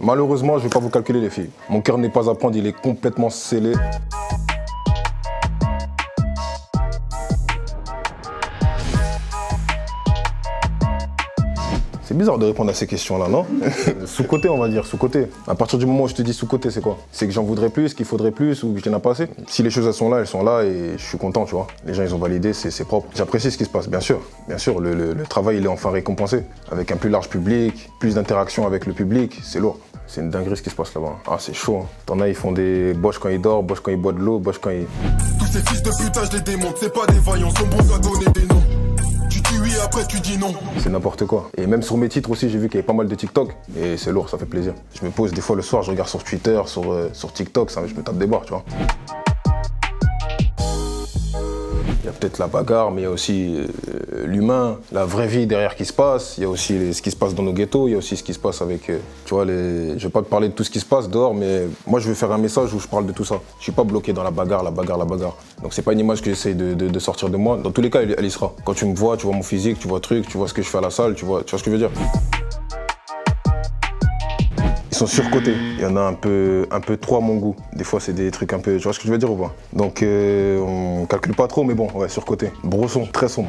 Malheureusement, je vais pas vous calculer les filles. Mon cœur n'est pas à prendre, il est complètement scellé. C'est bizarre de répondre à ces questions-là, non? Sous-côté, on va dire, sous-côté. À partir du moment où je te dis sous-côté, c'est quoi? C'est que j'en voudrais plus, qu'il faudrait plus ou que je n'en ai pas assez? Si les choses elles sont là et je suis content, tu vois. Les gens, ils ont validé, c'est propre. J'apprécie ce qui se passe, bien sûr. Bien sûr, le travail, il est enfin récompensé. Avec un plus large public, plus d'interaction avec le public, c'est lourd. C'est une dinguerie ce qui se passe là-bas. Ah, c'est chaud. Hein. T'en as, ils font des boches quand ils dorment, boches quand ils boivent de l'eau, boches quand ils... Tous ces fils de putain, je les démonte. C'est pas des vaillants, sont bons à donner des noms. Tu dis oui, après tu dis non. C'est n'importe quoi. Et même sur mes titres aussi, j'ai vu qu'il y avait pas mal de TikTok. Et c'est lourd, ça fait plaisir. Je me pose des fois le soir, je regarde sur Twitter, sur TikTok, ça, je me tape des barres, tu vois. Il y a peut-être la bagarre, mais il y a aussi l'humain, la vraie vie derrière qui se passe. Il y a aussi ce qui se passe dans nos ghettos, il y a aussi ce qui se passe avec, tu vois, je vais pas te parler de tout ce qui se passe dehors, mais moi je vais faire un message où je parle de tout ça. Je suis pas bloqué dans la bagarre. Donc c'est pas une image que j'essaie de sortir de moi. Dans tous les cas, elle y sera. Quand tu me vois, tu vois mon physique, tu vois le truc, tu vois ce que je fais à la salle, tu vois ce que je veux dire. Ils sont surcotés. Il y en a un peu trop à mon goût. Des fois, c'est des trucs un peu... Tu vois ce que je veux dire ou pas? Donc, on calcule pas trop, mais bon, ouais, surcoté. Brosson, très sombre.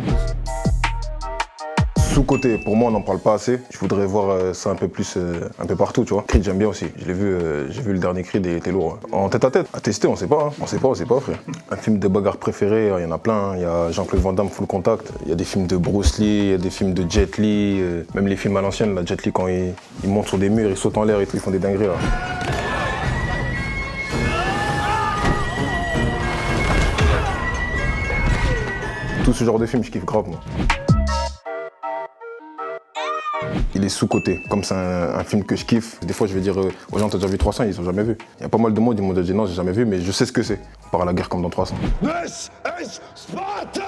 Sous-côté, pour moi, on n'en parle pas assez. Je voudrais voir ça un peu plus, un peu partout, tu vois. Creed, j'aime bien aussi. Je l'ai vu, j'ai vu le dernier Creed et il était lourd. En tête à tête, à tester, on sait pas. Hein. On sait pas, frère. Un film de bagarre préféré, il y en a plein. Il y a Jean-Claude Van Damme, Full Contact. Il y a des films de Bruce Lee, il y a des films de Jet Li. Même les films à l'ancienne, là, Jet Li, quand il monte sur des murs, il saute en l'air et tout, ils font des dingueries, là. Tout ce genre de film, je kiffe grave, moi. Il est sous-côté, comme c'est un film que je kiffe. Des fois, je vais dire aux gens, t'as déjà vu 300, ils ont jamais vu. Il y a pas mal de monde, ils m'ont dit non, j'ai jamais vu, mais je sais ce que c'est. On part à la guerre comme dans 300. This is Sparta!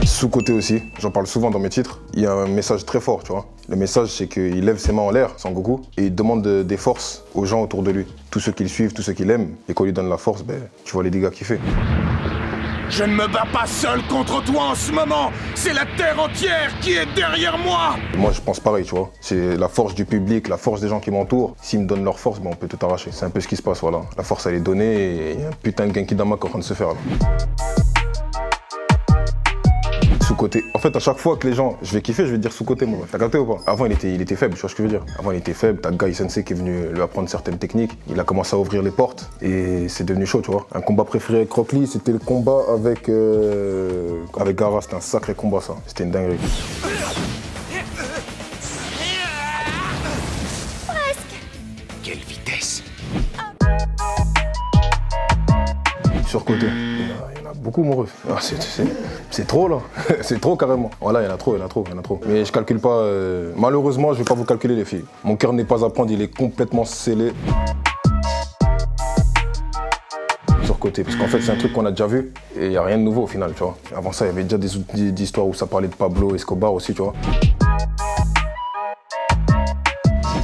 Sous-côté aussi, j'en parle souvent dans mes titres. Il y a un message très fort, tu vois. Le message, c'est qu'il lève ses mains en l'air, Son Goku, et il demande des forces aux gens autour de lui. Tous ceux qui le suivent, tous ceux qui l'aiment, et qu'on lui donne la force, ben, tu vois les dégâts qu'il fait. Je ne me bats pas seul contre toi en ce moment. C'est la terre entière qui est derrière moi. Moi, je pense pareil, tu vois. C'est la force du public, la force des gens qui m'entourent. S'ils me donnent leur force, ben, on peut tout arracher. C'est un peu ce qui se passe, voilà. La force, elle est donnée et il y a un putain de Genkidama qui est en train de se faire, là. Sous-côté. En fait, à chaque fois que les gens, je vais kiffer, je vais dire sous-côté, moi. T'as capté ou pas? Avant, il était faible, tu vois ce que je veux dire? Avant, il était faible. T'as Guy Sensei qui est venu lui apprendre certaines techniques. Il a commencé à ouvrir les portes et c'est devenu chaud, tu vois. Un combat préféré avec Rock Lee, c'était le combat avec Gara. C'était un sacré combat, ça. C'était une dinguerie. Presque. Quelle vitesse! Surcoté. Il y en a beaucoup, mon ref. Ah, c'est trop, là. C'est trop, carrément. Voilà, il y en a trop. Mais je calcule pas... Malheureusement, je vais pas vous calculer, les filles. Mon cœur n'est pas à prendre, il est complètement scellé. Surcoté. Parce qu'en fait, c'est un truc qu'on a déjà vu. Et il n'y a rien de nouveau, au final, tu vois. Avant ça, il y avait déjà des histoires où ça parlait de Pablo Escobar aussi, tu vois.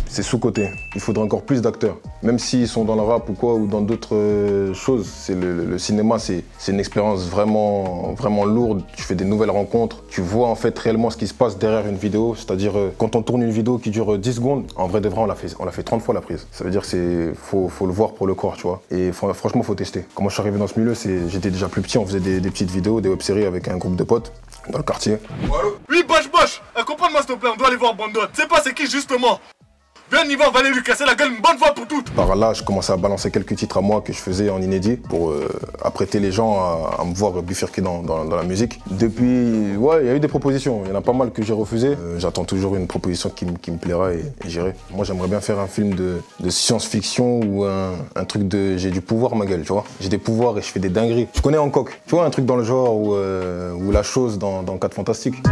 C'est sous-côté. Il faudrait encore plus d'acteurs. Même s'ils sont dans le rap ou quoi, ou dans d'autres choses, le cinéma, c'est une expérience vraiment lourde. Tu fais des nouvelles rencontres. Tu vois en fait réellement ce qui se passe derrière une vidéo. C'est-à-dire, quand on tourne une vidéo qui dure 10 secondes, en vrai de vrai, on l'a fait 30 fois la prise. Ça veut dire qu'il faut le voir pour le croire, tu vois. Et franchement, faut tester. Quand moi je suis arrivé dans ce milieu, j'étais déjà plus petit. On faisait des petites vidéos, des web-séries avec un groupe de potes dans le quartier. Allô? Oui, Bosch, accompagne-moi s'il te plaît, on doit aller voir Bandot. C'est pas c'est qui justement? Viens, on y va, on va aller lui casser la gueule une bonne fois pour toutes. Par là, je commençais à balancer quelques titres à moi que je faisais en inédit pour apprêter les gens à me voir bifurquer dans la musique. Depuis, ouais, il y a eu des propositions. Il y en a pas mal que j'ai refusé. J'attends toujours une proposition qui me plaira et j'irai. Moi, j'aimerais bien faire un film de science-fiction ou un truc de... J'ai du pouvoir, ma gueule, tu vois. J'ai des pouvoirs et je fais des dingueries. Tu connais Hancock? Tu vois, un truc dans le genre ou La Chose dans 4 Fantastiques.